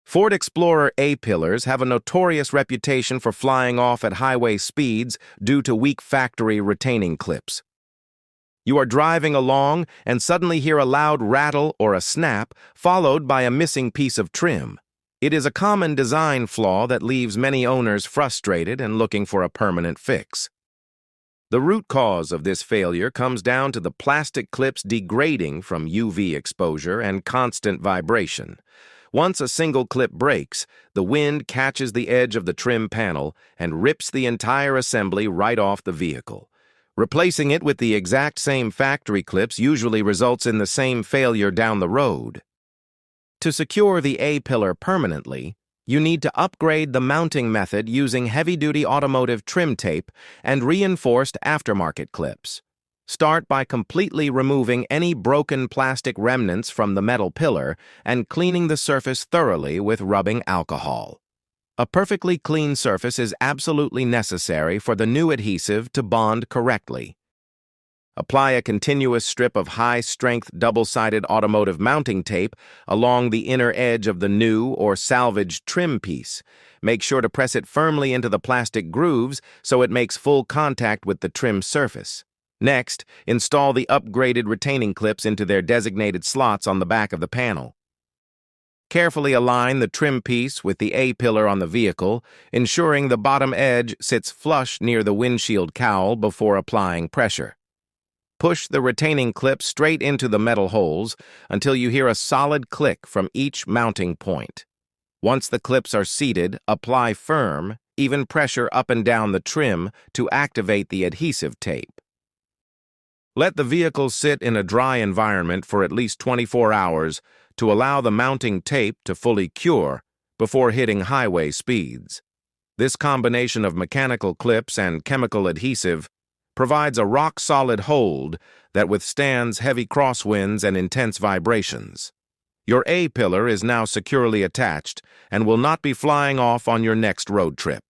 Ford Explorer A-pillars have a notorious reputation for flying off at highway speeds due to weak factory retaining clips. You are driving along and suddenly hear a loud rattle or a snap, followed by a missing piece of trim. It is a common design flaw that leaves many owners frustrated and looking for a permanent fix. The root cause of this failure comes down to the plastic clips degrading from UV exposure and constant vibration. Once a single clip breaks, the wind catches the edge of the trim panel and rips the entire assembly right off the vehicle. Replacing it with the exact same factory clips usually results in the same failure down the road. To secure the A-pillar permanently, you need to upgrade the mounting method using heavy-duty automotive trim tape and reinforced aftermarket clips. Start by completely removing any broken plastic remnants from the metal pillar and cleaning the surface thoroughly with rubbing alcohol. A perfectly clean surface is absolutely necessary for the new adhesive to bond correctly. Apply a continuous strip of high-strength double-sided automotive mounting tape along the inner edge of the new or salvaged trim piece. Make sure to press it firmly into the plastic grooves so it makes full contact with the trim surface. Next, install the upgraded retaining clips into their designated slots on the back of the panel. Carefully align the trim piece with the A-pillar on the vehicle, ensuring the bottom edge sits flush near the windshield cowl before applying pressure. Push the retaining clip straight into the metal holes until you hear a solid click from each mounting point. Once the clips are seated, apply firm, even pressure up and down the trim to activate the adhesive tape. Let the vehicle sit in a dry environment for at least 24 hours to allow the mounting tape to fully cure before hitting highway speeds. This combination of mechanical clips and chemical adhesive provides a rock-solid hold that withstands heavy crosswinds and intense vibrations. Your A-pillar is now securely attached and will not be flying off on your next road trip.